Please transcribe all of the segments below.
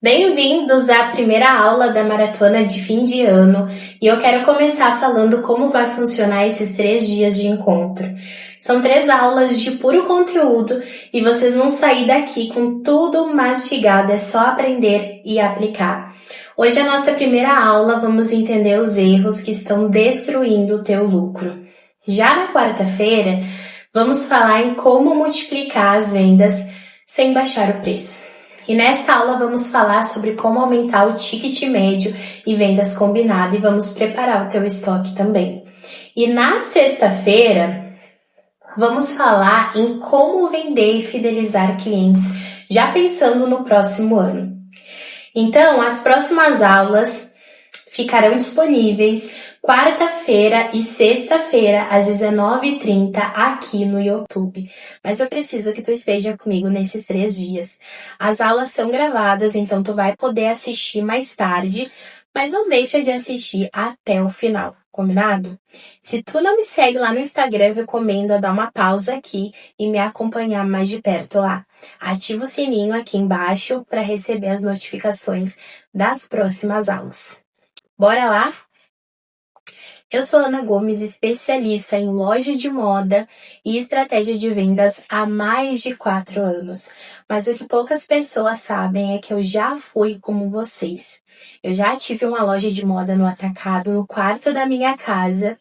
Bem-vindos à primeira aula da maratona de fim de ano e eu quero começar falando como vai funcionar esses 3 dias de encontro. São 3 aulas de puro conteúdo e vocês vão sair daqui com tudo mastigado, é só aprender e aplicar. Hoje é a nossa primeira aula, vamos entender os erros que estão destruindo o teu lucro. Já na quarta-feira, vamos falar em como multiplicar as vendas sem baixar o preço. E nesta aula vamos falar sobre como aumentar o ticket médio e vendas combinadas e vamos preparar o teu estoque também. E na sexta-feira vamos falar em como vender e fidelizar clientes, já pensando no próximo ano. Então, as próximas aulas ficarão disponíveis quarta-feira e sexta-feira, às 19h30, aqui no YouTube. Mas eu preciso que tu esteja comigo nesses 3 dias. As aulas são gravadas, então tu vai poder assistir mais tarde, mas não deixa de assistir até o final, combinado? Se tu não me segue lá no Instagram, eu recomendo dar uma pausa aqui e me acompanhar mais de perto lá. Ativa o sininho aqui embaixo para receber as notificações das próximas aulas. Bora lá? Eu sou Ana Gomes, especialista em loja de moda e estratégia de vendas há mais de 4 anos. Mas o que poucas pessoas sabem é que eu já fui como vocês. Eu já tive uma loja de moda no atacado, no quarto da minha casa.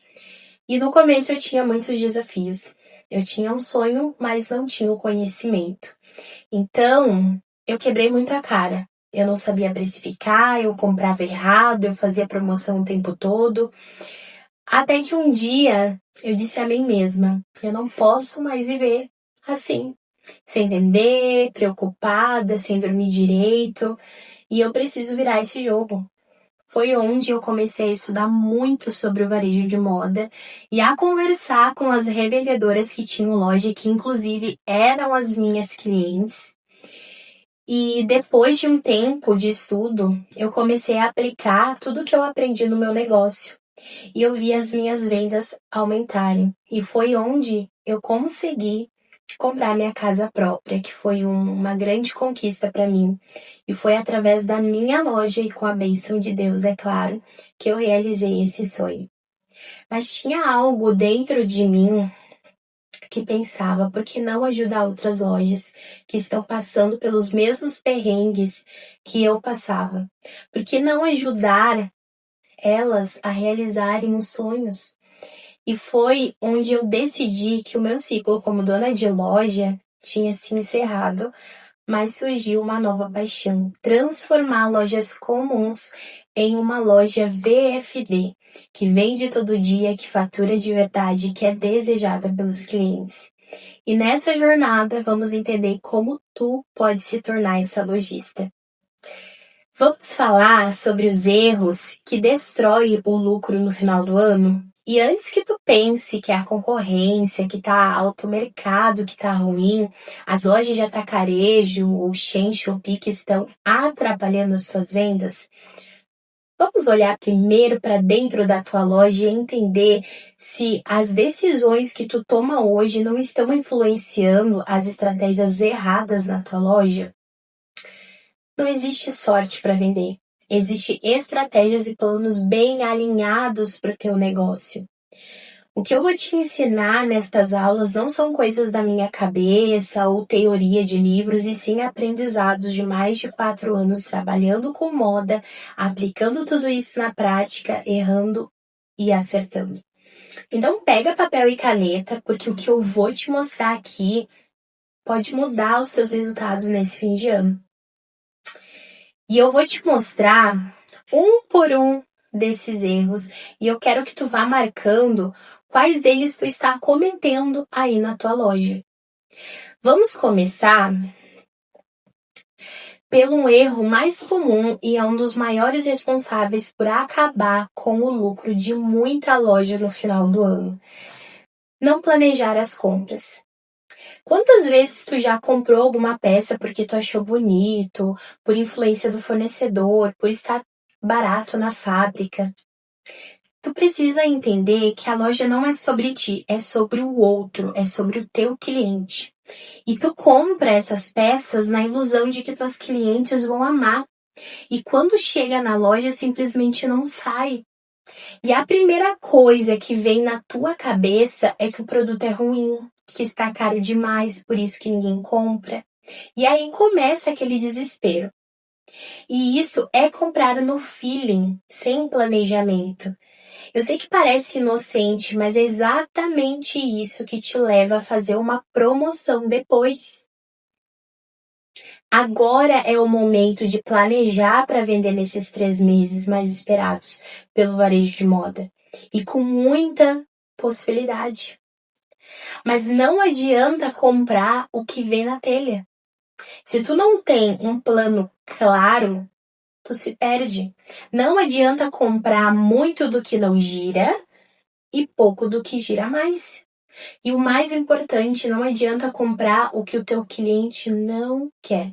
E no começo eu tinha muitos desafios. Eu tinha um sonho, mas não tinha o conhecimento. Então, eu quebrei muito a cara. Eu não sabia precificar, eu comprava errado, eu fazia promoção o tempo todo. Até que um dia eu disse a mim mesma, eu não posso mais viver assim, sem vender, preocupada, sem dormir direito, e eu preciso virar esse jogo. Foi onde eu comecei a estudar muito sobre o varejo de moda e a conversar com as revendedoras que tinham loja, que inclusive eram as minhas clientes. E depois de um tempo de estudo, eu comecei a aplicar tudo que eu aprendi no meu negócio. E eu vi as minhas vendas aumentarem. E foi onde eu consegui comprar minha casa própria, que foi uma grande conquista para mim. E foi através da minha loja e com a bênção de Deus, é claro, que eu realizei esse sonho. Mas tinha algo dentro de mim que pensava, por que não ajudar outras lojas que estão passando pelos mesmos perrengues que eu passava? Por que não ajudar elas a realizarem os sonhos? E foi onde eu decidi que o meu ciclo como dona de loja tinha se encerrado, mas surgiu uma nova paixão: transformar lojas comuns em uma loja VFD, que vende todo dia, que fatura de verdade, que é desejada pelos clientes. E nessa jornada vamos entender como tu pode se tornar essa lojista. Vamos falar sobre os erros que destroem o lucro no final do ano? E antes que tu pense que é a concorrência, que tá alto, o mercado que tá ruim, as lojas de atacarejo, ou Shein, Shopee que estão atrapalhando as tuas vendas, vamos olhar primeiro para dentro da tua loja e entender se as decisões que tu toma hoje não estão influenciando as estratégias erradas na tua loja. Não existe sorte para vender. Existem estratégias e planos bem alinhados para o teu negócio. O que eu vou te ensinar nestas aulas não são coisas da minha cabeça ou teoria de livros, e sim aprendizados de mais de 4 anos trabalhando com moda, aplicando tudo isso na prática, errando e acertando. Então pega papel e caneta, porque o que eu vou te mostrar aqui pode mudar os teus resultados nesse fim de ano. E eu vou te mostrar um por um desses erros e eu quero que tu vá marcando quais deles tu está cometendo aí na tua loja. Vamos começar pelo erro mais comum e é um dos maiores responsáveis por acabar com o lucro de muita loja no final do ano. Não planejar as compras. Quantas vezes tu já comprou alguma peça porque tu achou bonito, por influência do fornecedor, por estar barato na fábrica? Tu precisa entender que a loja não é sobre ti, é sobre o outro, é sobre o teu cliente. E tu compra essas peças na ilusão de que tuas clientes vão amar E quando chega na loja, simplesmente não sai. E a primeira coisa que vem na tua cabeça é que o produto é ruim, que está caro demais, por isso que ninguém compra. E aí começa aquele desespero. E isso é comprar no feeling, sem planejamento. Eu sei que parece inocente, mas é exatamente isso que te leva a fazer uma promoção depois. Agora é o momento de planejar para vender nesses 3 meses mais esperados pelo varejo de moda. E com muita possibilidade. Mas não adianta comprar o que vem na telha. Se tu não tem um plano claro, tu se perde. Não adianta comprar muito do que não gira e pouco do que gira mais. E o mais importante, não adianta comprar o que o teu cliente não quer.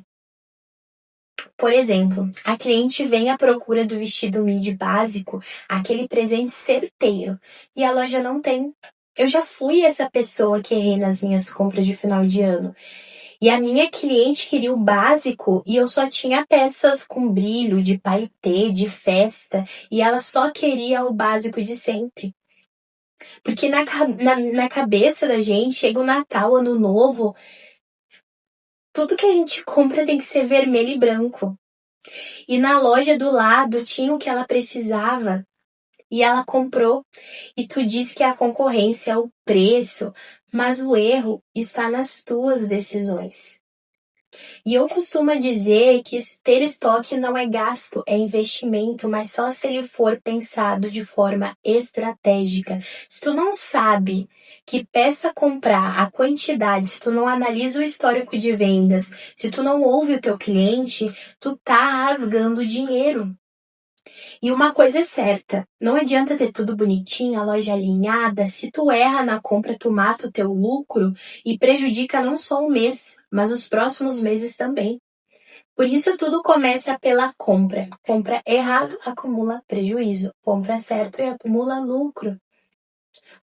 Por exemplo, a cliente vem à procura do vestido midi básico, aquele presente certeiro, e a loja não tem. Eu já fui essa pessoa que errei nas minhas compras de final de ano. E a minha cliente queria o básico e eu só tinha peças com brilho, de paetê, de festa, e ela só queria o básico de sempre. Porque na cabeça da gente, chega o Natal, Ano Novo, tudo que a gente compra tem que ser vermelho e branco. E na loja do lado tinha o que ela precisava e ela comprou. E tu diz que a concorrência é o preço, mas o erro está nas tuas decisões. E eu costumo dizer que ter estoque não é gasto, é investimento, mas só se ele for pensado de forma estratégica. Se tu não sabe que peça comprar, a quantidade, se tu não analisa o histórico de vendas, se tu não ouve o teu cliente, tu tá rasgando dinheiro. E uma coisa é certa, não adianta ter tudo bonitinho, a loja alinhada, se tu erra na compra, tu mata o teu lucro e prejudica não só o mês, mas os próximos meses também. Por isso tudo começa pela compra. Compra errado acumula prejuízo, compra certo e acumula lucro.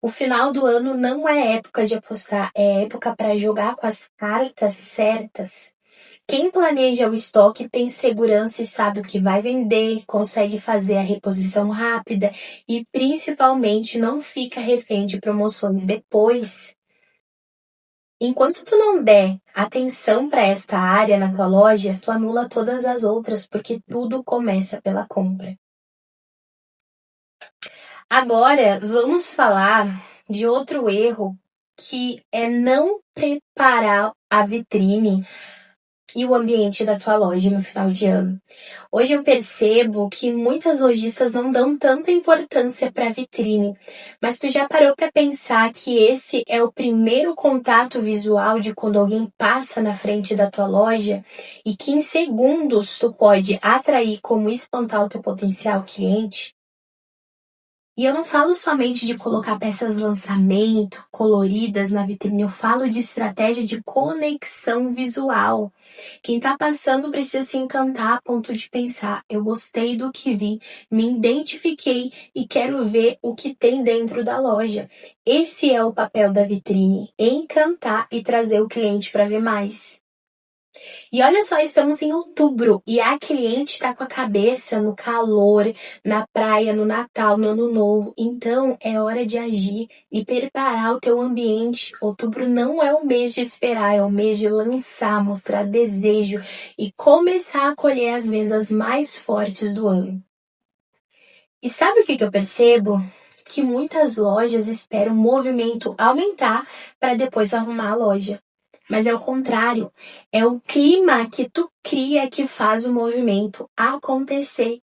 O final do ano não é época de apostar, é época para jogar com as cartas certas. Quem planeja o estoque tem segurança e sabe o que vai vender, consegue fazer a reposição rápida e principalmente não fica refém de promoções depois. Enquanto tu não der atenção para esta área na tua loja, tu anula todas as outras, porque tudo começa pela compra. Agora, vamos falar de outro erro que é não preparar a vitrine e o ambiente da tua loja no final de ano. Hoje eu percebo que muitas lojistas não dão tanta importância para a vitrine, mas tu já parou para pensar que esse é o primeiro contato visual de quando alguém passa na frente da tua loja e que em segundos tu pode atrair como espantar o teu potencial cliente? E eu não falo somente de colocar peças lançamento, coloridas na vitrine, eu falo de estratégia de conexão visual. Quem tá passando precisa se encantar a ponto de pensar, eu gostei do que vi, me identifiquei e quero ver o que tem dentro da loja. Esse é o papel da vitrine, encantar e trazer o cliente para ver mais. E olha só, estamos em outubro e a cliente está com a cabeça no calor, na praia, no Natal, no Ano Novo. Então é hora de agir e preparar o teu ambiente. Outubro não é o mês de esperar, é o mês de lançar, mostrar desejo e começar a colher as vendas mais fortes do ano. E sabe o que eu percebo? Que muitas lojas esperam o movimento aumentar para depois arrumar a loja. Mas é o contrário, é o clima que tu cria que faz o movimento acontecer.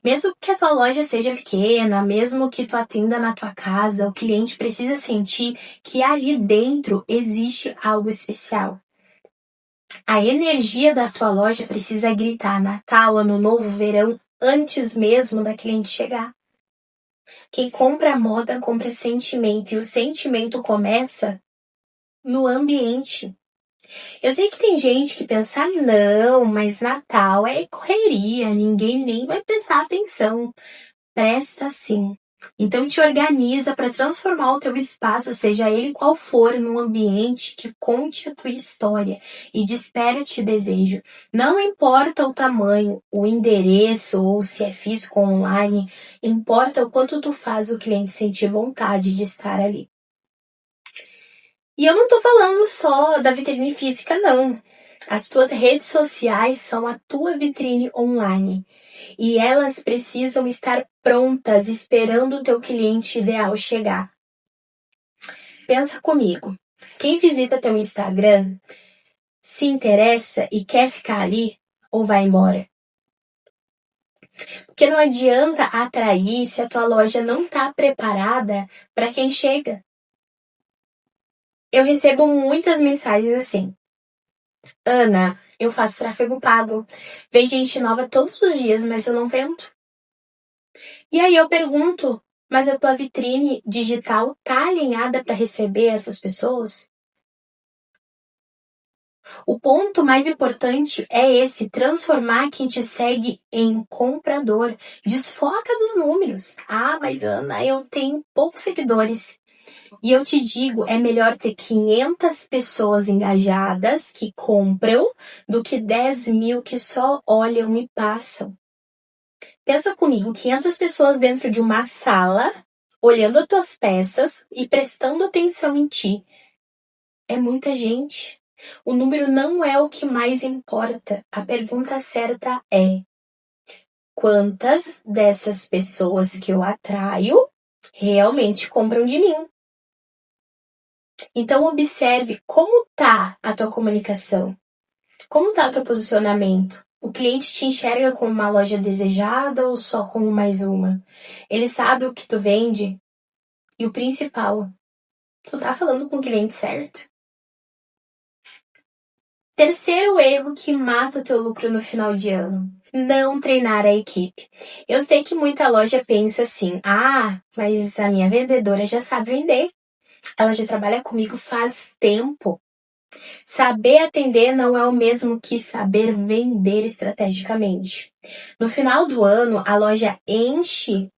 Mesmo que a tua loja seja pequena, mesmo que tu atenda na tua casa, o cliente precisa sentir que ali dentro existe algo especial. A energia da tua loja precisa gritar Natal, Ano Novo, Verão, antes mesmo da cliente chegar. Quem compra moda, compra sentimento, e o sentimento começa no ambiente. Eu sei que tem gente que pensa, não, mas Natal é correria, ninguém nem vai prestar atenção. Presta sim. Então te organiza para transformar o teu espaço, seja ele qual for, num ambiente que conte a tua história e desperte desejo. Não importa o tamanho, o endereço ou se é físico ou online, importa o quanto tu faz o cliente sentir vontade de estar ali. E eu não tô falando só da vitrine física, não. As tuas redes sociais são a tua vitrine online. E elas precisam estar prontas, esperando o teu cliente ideal chegar. Pensa comigo. Quem visita teu Instagram se interessa e quer ficar ali ou vai embora? Porque não adianta atrair se a tua loja não está preparada para quem chega. Eu recebo muitas mensagens assim: Ana, eu faço tráfego pago. Vem gente nova todos os dias, mas eu não vendo. E aí eu pergunto, mas a tua vitrine digital tá alinhada para receber essas pessoas? O ponto mais importante é esse: transformar quem te segue em comprador. Desfoca dos números. Ah, mas Ana, eu tenho poucos seguidores. E eu te digo, é melhor ter 500 pessoas engajadas que compram do que 10 mil que só olham e passam. Pensa comigo, 500 pessoas dentro de uma sala, olhando as tuas peças e prestando atenção em ti. É muita gente. O número não é o que mais importa. A pergunta certa é: quantas dessas pessoas que eu atraio realmente compram de mim? Então observe como tá a tua comunicação. Como tá o teu posicionamento? O cliente te enxerga como uma loja desejada ou só como mais uma? Ele sabe o que tu vende? E o principal, tu tá falando com o cliente certo? Terceiro erro que mata o teu lucro no final de ano: não treinar a equipe. Eu sei que muita loja pensa assim: ah, mas a minha vendedora já sabe vender. Ela já trabalha comigo faz tempo. Saber atender não é o mesmo que saber vender estrategicamente. No final do ano, a loja enche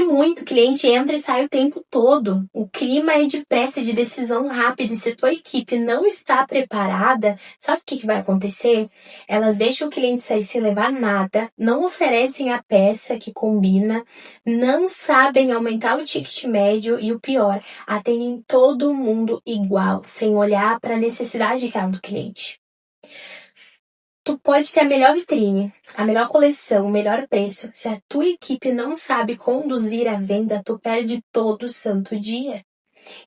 muito, o cliente entra e sai o tempo todo. O clima é de pressa, de decisão rápida. E se a tua equipe não está preparada, sabe o que vai acontecer? Elas deixam o cliente sair sem levar nada, não oferecem a peça que combina, não sabem aumentar o ticket médio e o pior, atendem todo mundo igual, sem olhar para a necessidade real do cliente. Tu pode ter a melhor vitrine, a melhor coleção, o melhor preço. Se a tua equipe não sabe conduzir a venda, tu perde todo santo dia.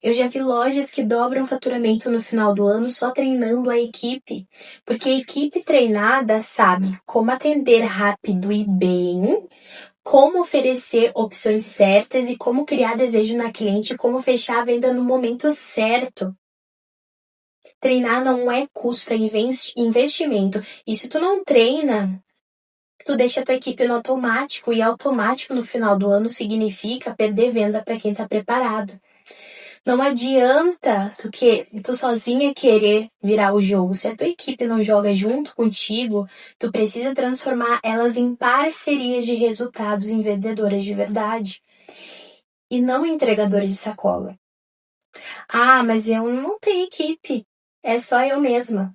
Eu já vi lojas que dobram o faturamento no final do ano só treinando a equipe. Porque a equipe treinada sabe como atender rápido e bem, como oferecer opções certas e como criar desejo na cliente, como fechar a venda no momento certo. Treinar não é custo, é investimento. E se tu não treina, tu deixa a tua equipe no automático. E automático no final do ano significa perder venda para quem tá preparado. Não adianta tu sozinha querer virar o jogo. Se a tua equipe não joga junto contigo, tu precisa transformar elas em parcerias de resultados, em vendedoras de verdade. E não em entregadores de sacola. Ah, mas eu não tenho equipe. É só eu mesma.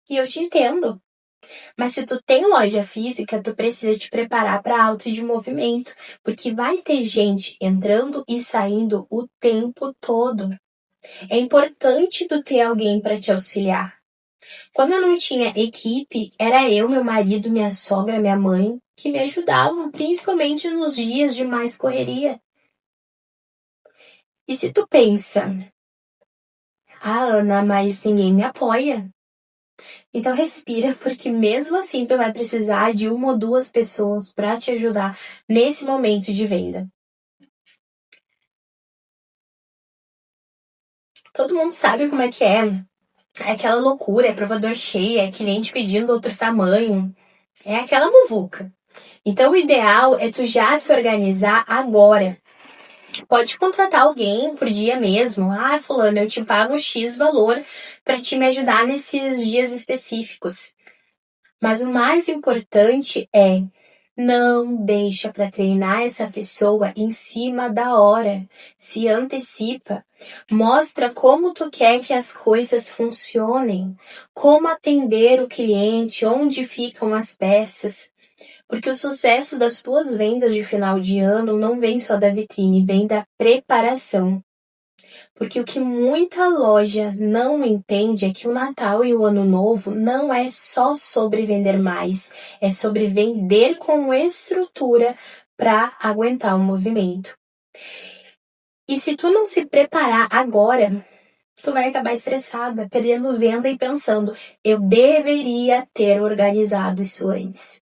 E eu te entendo. Mas se tu tem loja física, tu precisa te preparar para alta de movimento, porque vai ter gente entrando e saindo o tempo todo. É importante tu ter alguém para te auxiliar. Quando eu não tinha equipe, era eu, meu marido, minha sogra, minha mãe, que me ajudavam, principalmente nos dias de mais correria. E se tu pensa: ah, Ana, mas ninguém me apoia. Então respira, porque mesmo assim tu vai precisar de uma ou duas pessoas para te ajudar nesse momento de venda. Todo mundo sabe como é que é. É aquela loucura, é provador cheio, é cliente pedindo outro tamanho. É aquela muvuca. Então o ideal é tu já se organizar agora. Pode contratar alguém por dia mesmo. Ah, fulano, eu te pago X valor para te me ajudar nesses dias específicos. Mas o mais importante é: Não deixa para treinar essa pessoa em cima da hora. Se antecipa. Mostra como tu quer que as coisas funcionem, como atender o cliente, onde ficam as peças. Porque o sucesso das tuas vendas de final de ano não vem só da vitrine, vem da preparação. Porque o que muita loja não entende é que o Natal e o Ano Novo não é só sobre vender mais, é sobre vender com estrutura para aguentar o movimento. E se tu não se preparar agora, tu vai acabar estressada, perdendo venda e pensando, eu deveria ter organizado isso antes.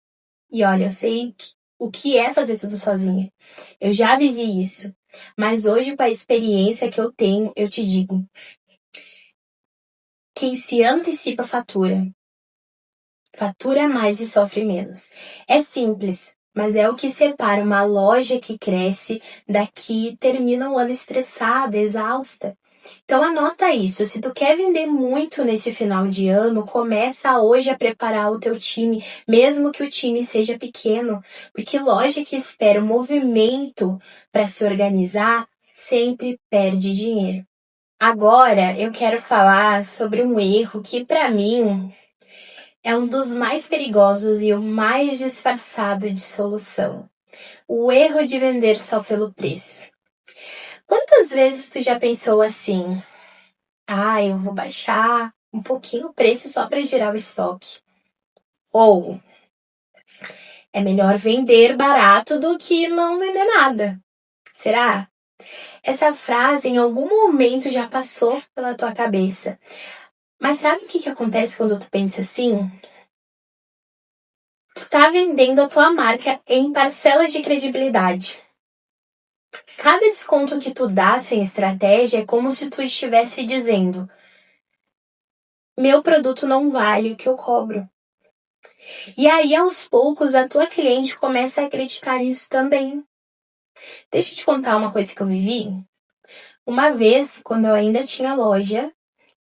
E olha, eu sei o que é fazer tudo sozinha. Eu já vivi isso. Mas hoje, com a experiência que eu tenho, eu te digo, quem se antecipa fatura. Fatura mais e sofre menos. É simples, mas é o que separa uma loja que cresce da que termina o ano estressada, exausta. Então anota isso, se tu quer vender muito nesse final de ano, começa hoje a preparar o teu time, mesmo que o time seja pequeno, porque loja que espera o movimento para se organizar sempre perde dinheiro. Agora eu quero falar sobre um erro que para mim é um dos mais perigosos e o mais disfarçado de solução. O erro de vender só pelo preço. Quantas vezes tu já pensou assim? Ah, eu vou baixar um pouquinho o preço só para girar o estoque. Ou é melhor vender barato do que não vender nada. Será? Essa frase em algum momento já passou pela tua cabeça. Mas sabe o que acontece quando tu pensa assim? Tu tá vendendo a tua marca em parcelas de credibilidade. Cada desconto que tu dá sem estratégia é como se tu estivesse dizendo: meu produto não vale o que eu cobro. E aí, aos poucos, a tua cliente começa a acreditar nisso também. Deixa eu te contar uma coisa que eu vivi. Uma vez, quando eu ainda tinha loja,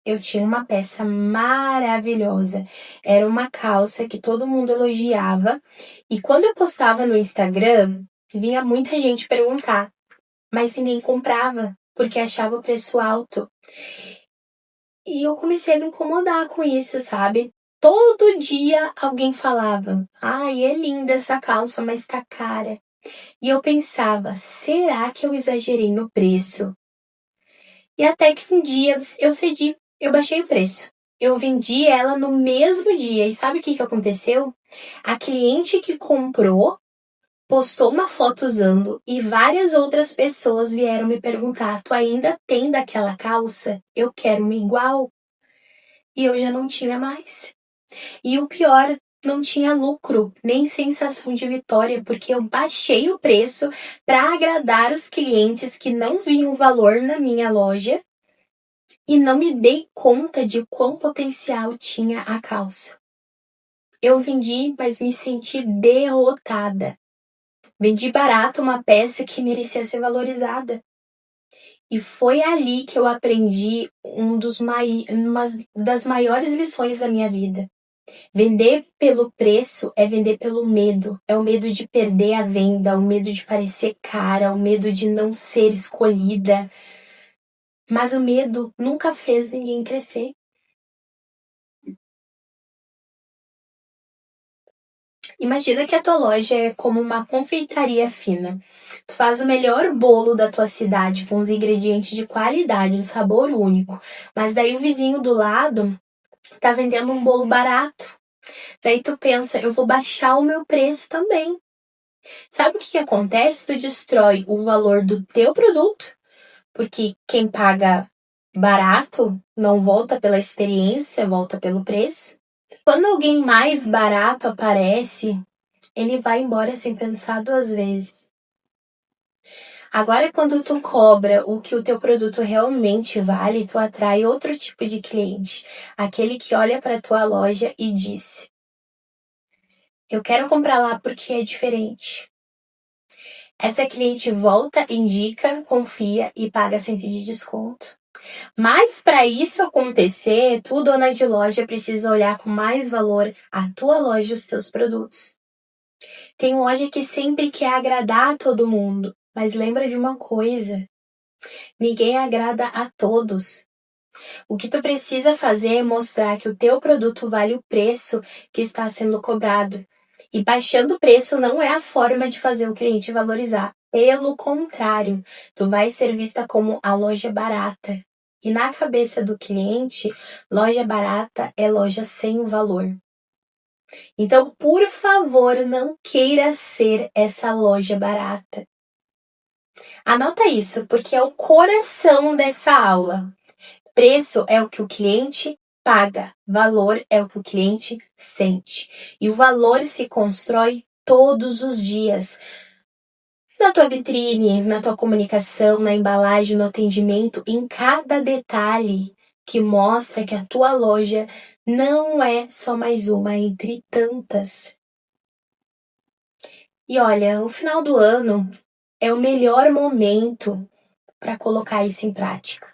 eu tinha uma peça maravilhosa. Era uma calça que todo mundo elogiava. E quando eu postava no Instagram, vinha muita gente perguntar, mas ninguém comprava, porque achava o preço alto. E eu comecei a me incomodar com isso, sabe? Todo dia alguém falava, ai, é linda essa calça, mas tá cara. E eu pensava, será que eu exagerei no preço? E até que um dia eu cedi, eu baixei o preço. Eu vendi ela no mesmo dia. E sabe o que aconteceu? A cliente que comprou postou uma foto usando e várias outras pessoas vieram me perguntar: tu ainda tem daquela calça? Eu quero uma igual. E eu já não tinha mais. E o pior, não tinha lucro, nem sensação de vitória, porque eu baixei o preço para agradar os clientes que não viam valor na minha loja e não me dei conta de quão potencial tinha a calça. Eu vendi, mas me senti derrotada. Vendi barato uma peça que merecia ser valorizada. E foi ali que eu aprendi uma das maiores lições da minha vida. Vender pelo preço é vender pelo medo. É o medo de perder a venda, o medo de parecer cara, o medo de não ser escolhida. Mas o medo nunca fez ninguém crescer. Imagina que a tua loja é como uma confeitaria fina. Tu faz o melhor bolo da tua cidade com os ingredientes de qualidade, um sabor único. Mas daí o vizinho do lado tá vendendo um bolo barato. Daí tu pensa, eu vou baixar o meu preço também. Sabe o que acontece? Tu destrói o valor do teu produto, porque quem paga barato não volta pela experiência, volta pelo preço. Quando alguém mais barato aparece, ele vai embora sem pensar duas vezes. Agora, quando tu cobra o que o teu produto realmente vale, tu atrai outro tipo de cliente. Aquele que olha para tua loja e diz: eu quero comprar lá porque é diferente. Essa cliente volta, indica, confia e paga sem pedir desconto. Mas para isso acontecer, tu, dona de loja, precisa olhar com mais valor a tua loja e os teus produtos. Tem loja que sempre quer agradar a todo mundo, mas lembra de uma coisa: ninguém agrada a todos. O que tu precisa fazer é mostrar que o teu produto vale o preço que está sendo cobrado. E baixando o preço não é a forma de fazer o cliente valorizar. Pelo contrário, tu vai ser vista como a loja barata. E na cabeça do cliente, loja barata é loja sem valor. Então, por favor, não queira ser essa loja barata. Anota isso, porque é o coração dessa aula. Preço é o que o cliente paga, valor é o que o cliente sente. E o valor se constrói todos os dias. Na tua vitrine, na tua comunicação, na embalagem, no atendimento, em cada detalhe que mostra que a tua loja não é só mais uma entre tantas. E olha, o final do ano é o melhor momento para colocar isso em prática.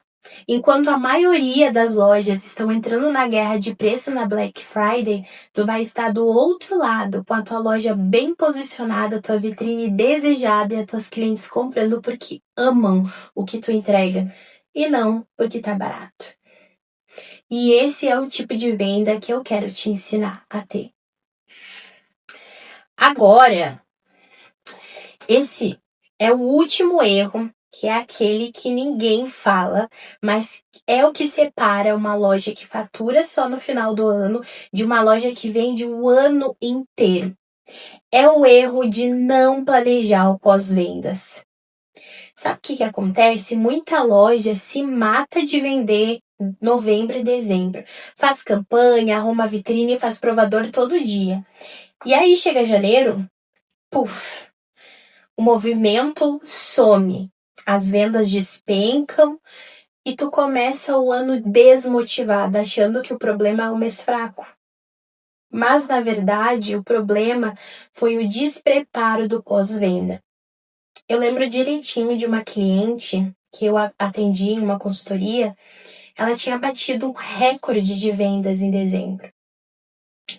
Enquanto a maioria das lojas estão entrando na guerra de preço na Black Friday, tu vai estar do outro lado, com a tua loja bem posicionada, tua vitrine desejada e as tuas clientes comprando porque amam o que tu entrega e não porque tá barato. E esse é o tipo de venda que eu quero te ensinar a ter. Agora, esse é o último erro, que é aquele que ninguém fala, mas é o que separa uma loja que fatura só no final do ano de uma loja que vende o ano inteiro. É o erro de não planejar o pós-vendas. Sabe o que acontece? Muita loja se mata de vender novembro e dezembro. Faz campanha, arruma vitrine, faz provador todo dia. E aí chega janeiro, puf, o movimento some, as vendas despencam e tu começa o ano desmotivada, achando que o problema é o mês fraco. Mas, na verdade, o problema foi o despreparo do pós-venda. Eu lembro direitinho de uma cliente que eu atendi em uma consultoria, ela tinha batido um recorde de vendas em dezembro.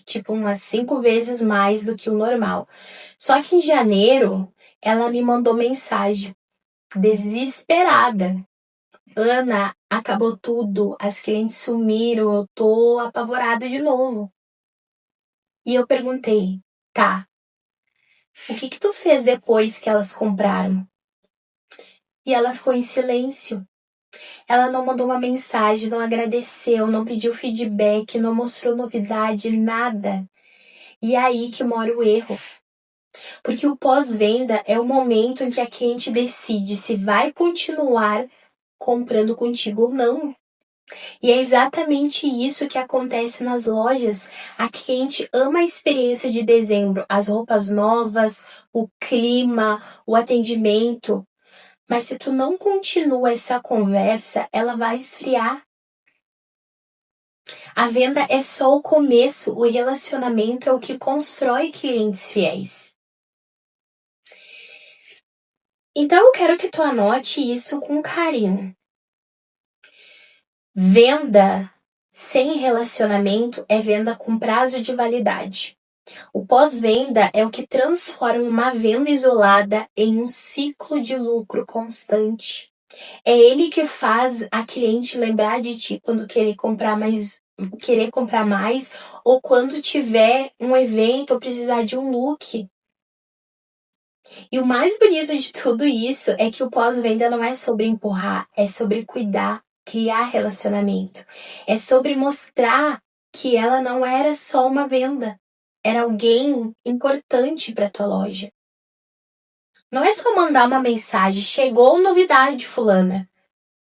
Tipo, umas 5 vezes mais do que o normal. Só que em janeiro, ela me mandou mensagem desesperada. Ana, acabou tudo, as clientes sumiram, eu tô apavorada de novo. E eu perguntei, tá, o que tu fez depois que elas compraram? E ela ficou em silêncio. Ela não mandou uma mensagem, não agradeceu, não pediu feedback, não mostrou novidade, nada. E é aí que mora o erro. Porque o pós-venda é o momento em que a cliente decide se vai continuar comprando contigo ou não. E é exatamente isso que acontece nas lojas. A cliente ama a experiência de dezembro, as roupas novas, o clima, o atendimento. Mas se tu não continua essa conversa, ela vai esfriar. A venda é só o começo, o relacionamento é o que constrói clientes fiéis. Então eu quero que tu anote isso com carinho. Venda sem relacionamento é venda com prazo de validade. O pós-venda é o que transforma uma venda isolada em um ciclo de lucro constante. É ele que faz a cliente lembrar de ti quando querer comprar mais, ou quando tiver um evento ou precisar de um look. E o mais bonito de tudo isso é que o pós-venda não é sobre empurrar, é sobre cuidar, criar relacionamento. É sobre mostrar que ela não era só uma venda, era alguém importante para tua loja. Não é só mandar uma mensagem, chegou novidade, fulana.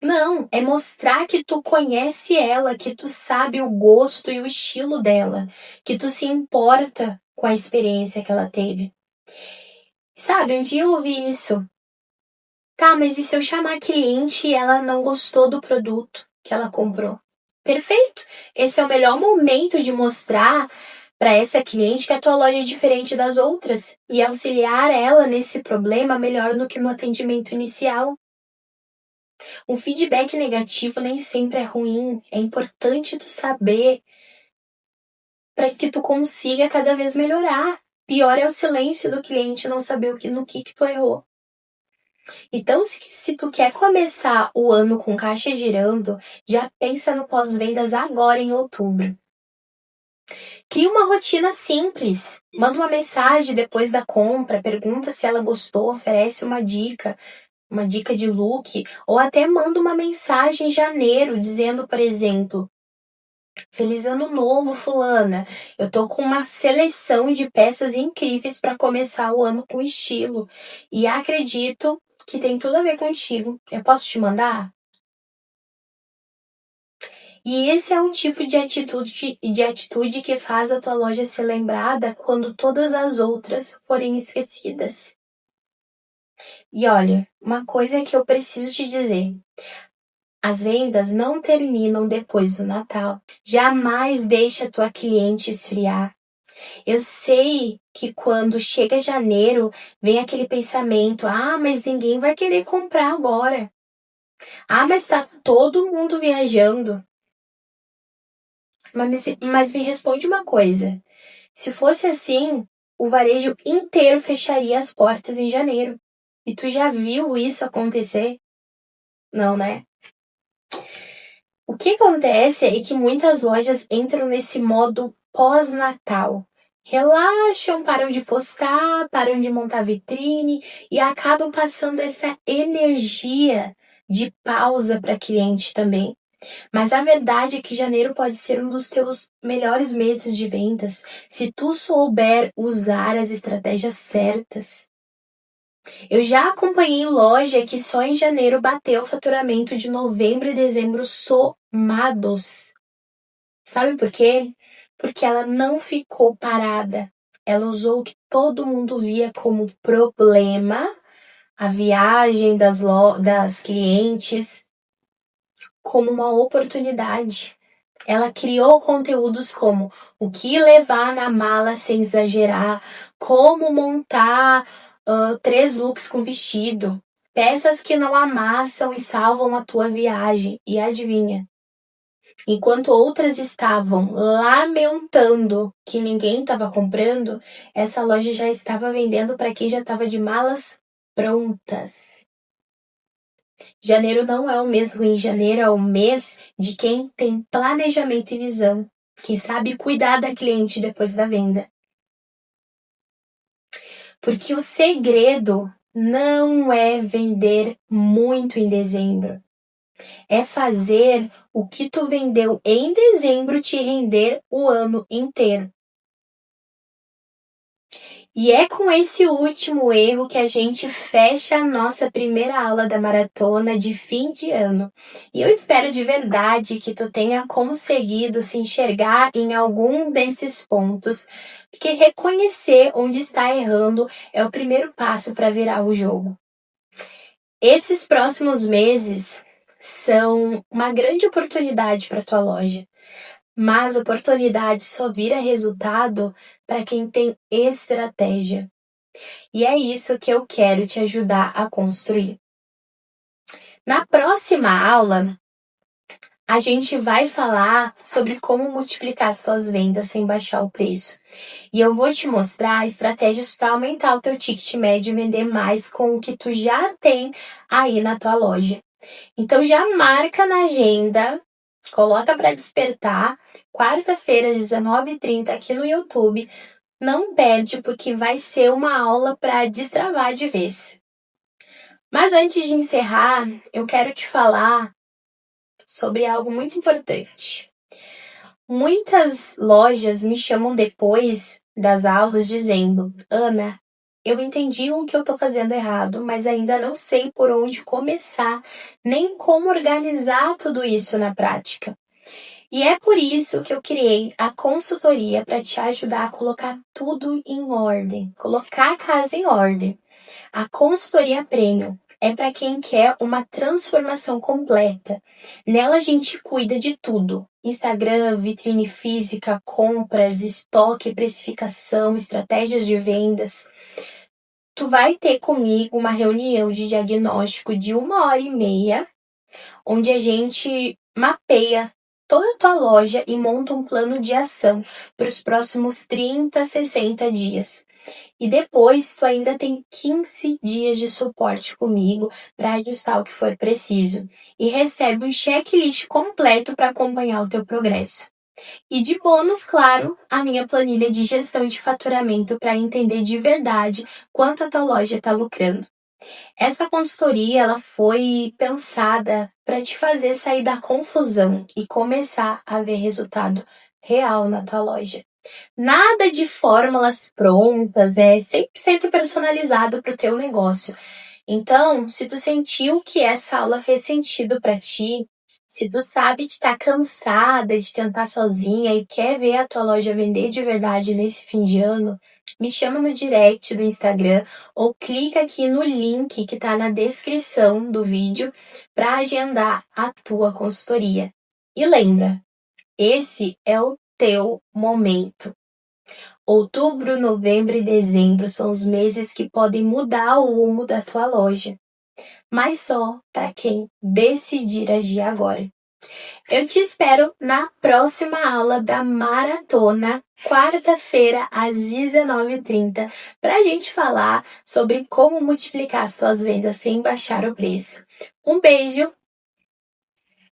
Não, é mostrar que tu conhece ela, que tu sabe o gosto e o estilo dela, que tu se importa com a experiência que ela teve. Sabe, um dia eu ouvi isso. Tá, mas e se eu chamar a cliente e ela não gostou do produto que ela comprou? Perfeito! Esse é o melhor momento de mostrar para essa cliente que a tua loja é diferente das outras e auxiliar ela nesse problema melhor do que no atendimento inicial. Um feedback negativo nem sempre é ruim. É importante tu saber para que tu consiga cada vez melhorar. Pior é o silêncio do cliente não saber no que tu errou. Então, se tu quer começar o ano com caixa girando, já pensa no pós-vendas agora em outubro. Cria uma rotina simples. Manda uma mensagem depois da compra, pergunta se ela gostou, oferece uma dica de look, ou até manda uma mensagem em janeiro dizendo, por exemplo, Feliz Ano Novo, fulana. Eu tô com uma seleção de peças incríveis para começar o ano com estilo e acredito que tem tudo a ver contigo. Eu posso te mandar? E esse é um tipo de atitude que faz a tua loja ser lembrada quando todas as outras forem esquecidas. E olha, uma coisa que eu preciso te dizer. As vendas não terminam depois do Natal. Jamais deixe a tua cliente esfriar. Eu sei que quando chega janeiro, vem aquele pensamento: ah, mas ninguém vai querer comprar agora. Ah, mas tá todo mundo viajando. Mas me responde uma coisa. Se fosse assim, o varejo inteiro fecharia as portas em janeiro. E tu já viu isso acontecer? Não, né? O que acontece é que muitas lojas entram nesse modo pós-Natal. Relaxam, param de postar, param de montar vitrine e acabam passando essa energia de pausa para cliente também. Mas a verdade é que janeiro pode ser um dos teus melhores meses de vendas se tu souber usar as estratégias certas. Eu já acompanhei loja que só em janeiro bateu o faturamento de novembro e dezembro somados. Sabe por quê? Porque ela não ficou parada. Ela usou o que todo mundo via como problema, a viagem das clientes, como uma oportunidade. Ela criou conteúdos como o que levar na mala sem exagerar, como montar 3 looks com vestido, peças que não amassam e salvam a tua viagem. E adivinha? Enquanto outras estavam lamentando que ninguém estava comprando, essa loja já estava vendendo para quem já estava de malas prontas. Janeiro não é o mês ruim, janeiro é o mês de quem tem planejamento e visão, quem sabe cuidar da cliente depois da venda. Porque o segredo não é vender muito em dezembro. É fazer o que tu vendeu em dezembro te render o ano inteiro. E é com esse último erro que a gente fecha a nossa primeira aula da maratona de fim de ano. E eu espero de verdade que tu tenha conseguido se enxergar em algum desses pontos, porque reconhecer onde está errando é o primeiro passo para virar o jogo. Esses próximos meses são uma grande oportunidade para tua loja. Mas oportunidade só vira resultado para quem tem estratégia. E é isso que eu quero te ajudar a construir. Na próxima aula, a gente vai falar sobre como multiplicar as tuas vendas sem baixar o preço. E eu vou te mostrar estratégias para aumentar o teu ticket médio e vender mais com o que tu já tem aí na tua loja. Então já marca na agenda, coloca para despertar, quarta-feira, 19h30, aqui no YouTube. Não perde, porque vai ser uma aula para destravar de vez. Mas antes de encerrar, eu quero te falar sobre algo muito importante. Muitas lojas me chamam depois das aulas dizendo: Ana, eu entendi o que eu estou fazendo errado, mas ainda não sei por onde começar, nem como organizar tudo isso na prática. E é por isso que eu criei a consultoria para te ajudar a colocar tudo em ordem, colocar a casa em ordem. A consultoria Premium é para quem quer uma transformação completa. Nela a gente cuida de tudo: Instagram, vitrine física, compras, estoque, precificação, estratégias de vendas. Tu vai ter comigo uma reunião de diagnóstico de 1h30, onde a gente mapeia toda a tua loja e monta um plano de ação para os próximos 30, 60 dias. E depois tu ainda tem 15 dias de suporte comigo para ajustar o que for preciso. E recebe um checklist completo para acompanhar o teu progresso. E de bônus, claro, a minha planilha de gestão de faturamento para entender de verdade quanto a tua loja está lucrando. Essa consultoria ela foi pensada para te fazer sair da confusão e começar a ver resultado real na tua loja. Nada de fórmulas prontas, é 100% personalizado para o teu negócio. Então, se tu sentiu que essa aula fez sentido para ti, se tu sabe que tá cansada de tentar sozinha e quer ver a tua loja vender de verdade nesse fim de ano, me chama no direct do Instagram ou clica aqui no link que tá na descrição do vídeo para agendar a tua consultoria. E lembra, esse é o teu momento. Outubro, novembro e dezembro são os meses que podem mudar o rumo da tua loja, mas só para quem decidir agir agora. Eu te espero na próxima aula da maratona, quarta-feira, às 19h30, para a gente falar sobre como multiplicar as tuas vendas sem baixar o preço. Um beijo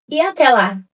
e até lá!